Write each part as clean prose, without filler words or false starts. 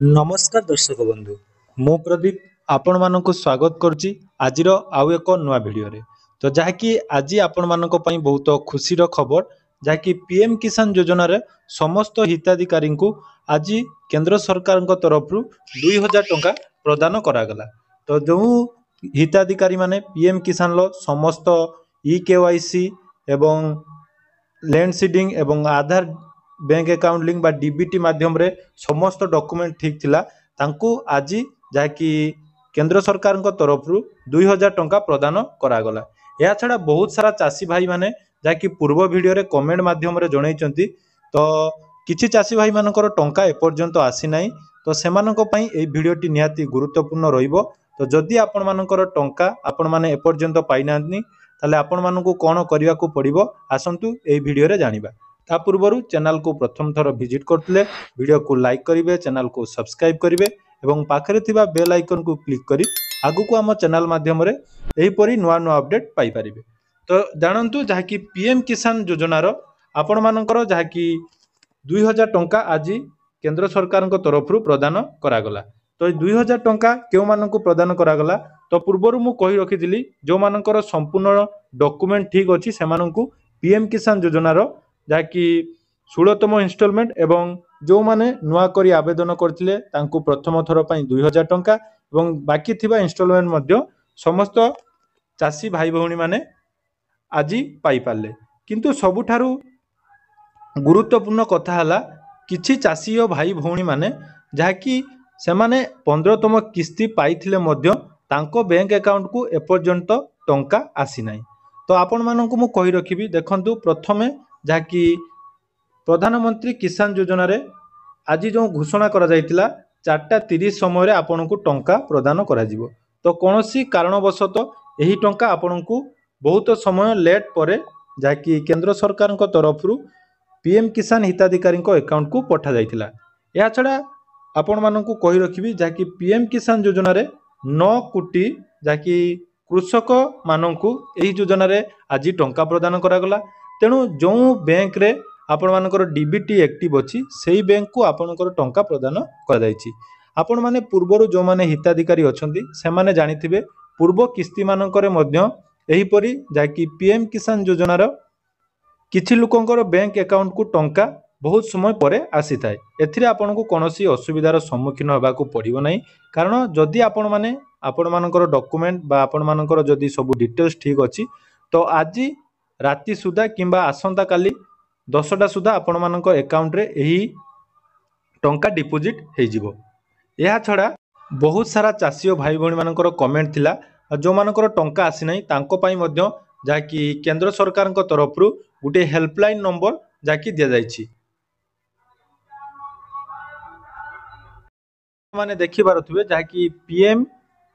नमस्कार दर्शक बंधु मु प्रदीप आपण मानक स्वागत करुच्ची आजिर आउ एक नुआ भिडियो रे। तो जहाँकि आज आपण मानक पई बहुत खुशीर खबर जहाँकि पीएम किसान योजना रे समस्त हिताधिकारी को आज केंद्र सरकार तरफ 2000 टंका प्रदान करागला। तो जो हिताधिकारी माने पीएम किसान लो समस्त ई केवाईसी एवं लैंड सीडिंग एवं आधार बैंक अकाउंट लिंक बा डीबीटी माध्यम रे समस्त डॉक्यूमेंट ठीक थिला तांकू आज जाकि केंद्र सरकार तरफ 2000 टंका प्रदान करागला। या छड़ा बहुत सारा चासी भाई माने जाकि पूर्व वीडियो रे कमेंट माध्यम रे जणैचंती तो किछि चासी भाई मानकर टंका एपर्यंत आसी नाही। तो सेमानक पई ए वीडियोटी निहाती गुरुत्वपूर्ण रहिबो। तो जदि आपण मानकर टंका आपण माने एपर्यंत पाइ नांतनी ताले आपण मानकू कोन करिया को पड़िबो आसंतु ए वीडियो रे जानिबा। ता पूर्वरु चैनल को प्रथम थर विजिट करथिले वीडियो को लाइक करिवे, चैनल को सब्सक्राइब करिवे एवं पाखरे थिबा बेल आइकन को क्लिक करी आगु को हम चैनल माध्यम रे एही परी नुआ नुआ अपडेट पाई परिबे। तो जानंतु जहाँकि पीएम किसान योजना रो आपण मानकर जहाँकि 2000 टंका आज केंद्र सरकार तरफ प्रदान करागला। तो 2000 टंका केउ मानकू प्रदान करागला तो पूर्वरु मु कहि रखिथिली जो मानकर संपूर्ण डॉक्यूमेंट ठीक अछि से मानकू पीएम किसान योजना रो जहाँकि 16तम इनस्टॉलमेंट एवं जो माने नुआ करी आवेदन करथिले तांकू प्रथम थर पई 2000 टंका एवं बाकी थिबा इनस्टॉलमेंट मध्य समस्त चासी भाई भौणी माने आज पाई पाले। किंतु सबुठारु गुरुत्वपूर्ण कथा हला किछि चासी ओ भाई भौणी माने जहाँकि सेमाने 15तम किस्ती पाइथिले मध्य तांको बैंक अकाउंट को एपर्यंत टंका आसी नाही। तो आपण मानकू मु कहि रखिबी देखंतु प्रथमे जहाँकि प्रधानमंत्री किसान योजना रे आज जो घोषणा करा जायतिला 4:30 समय रे आपनकू टंका प्रदान करा जिवो। तो कोनोसी कारणवशत एही टंका आपनकू बहुत समय लेट परे जहाँकि केंद्र सरकार तरफ पीएम किसान हिताधिकारी अकाउंट को पठा जायतिला। या छड़ा आपण मानकू कहि रखिबी जहाँकि पीएम किसान योजना रे 9 कोटी जहाँकि कृषक मानकू एही योजना रे आज टंका प्रदान करागला। तेणु जो बैंक रे आपण मानकर डीबीटी एक्टिव अछि सेही बैंक को आपनकर टंका प्रदान करा जायछि। आपण माने पूर्वरु जो माने हिताधिकारी अछंती से माने जानिथिबे पूर्व किस्ती मानकर मध्य एही परी जाकि पीएम किसान योजना रो किछि लोकंकर बैंक अकाउंट को टंका बहुत समय परे आसी थाए। एथिरे आपनको कोनोसी असुविधार सम्मुखीन होबा को पड़िबो नाही कारण जदि आपण माने आपण मानकर डॉक्यूमेंट बा आपण मानकर जदि सब डिटेल्स ठीक अछि तो आज राति सुधा किंबा आसंता काली 10टा सुधा आपण मानक अकाउंट रे एही टंका डिपोजिट हे जिवो। एहा छडा बहुत सारा चासी ओ भाई भणी मानकर कमेंट थिला जो मानकर टंका आसी नाही तांको पई मध्य जाकि केंद्र सरकार तरफ गुटे हेल्पलाइन नंबर जाकि दिया जायछि। माने देखि बारथुबे जाकि पीएम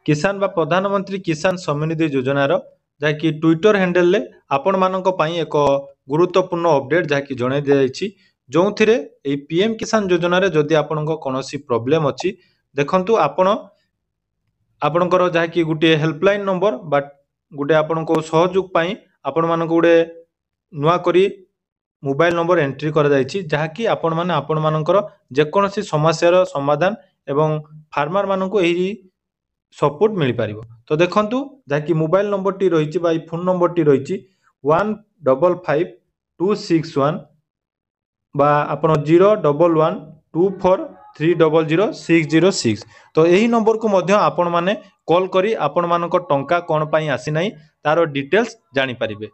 किसान बा प्रधानमंत्री किसान सम्मानिधि योजना रो जाकि ट्विटर हैंडल ले आपण मानक पई एक गुरुत्वपूर्ण अपडेट जाकि जणे दियाछि जोंथिरे ए पीएम किसान योजना रे जदि आपनको कोनोसी प्रॉब्लम अछि देखंतु आपणकर जाकि गुटे हेल्पलाइन नंबर बा गुटे आपनको सहयोग पई आपण मानक गुटे नुआ करी मोबाइल नंबर एंट्री करा जायछि जहाँकि आपण माने आपण मानकर जे कोनोसी समस्यार समाधान एवं फार्मर मानक एही सपोर्ट मिल पारिबो। तो देखंतु जाकि मोबाइल नंबर टी रहिछि बा फोन नंबर टी रहिछि 155261 बा आपण 011243000606। तो यही नंबर को मध्य आपण माने कॉल करी आपण मानक टंका कोन पई आसी नाही तारो डिटेल्स जानि परिबे।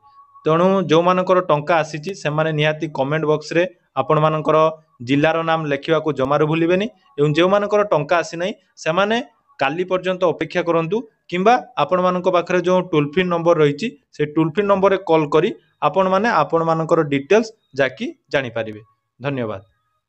तेणु जो मानकर टंका आसीछि से माने निहाती कमेंट बॉक्स रे आपण मानकर जिल्लार नाम लेखिबा को जमारो भूलिबेनी एवं जो मानकर टंका आसी नाही से माने काली पर्यंत अपेक्षा करंतु किंबा आपण मानक पाखरे जो टोल फ्री नंबर रहिछि से टोल फ्री नंबर रे कॉल करी आपण माने आपण मानकर डिटेल्स जाकि जानि परिबे। धन्यवाद।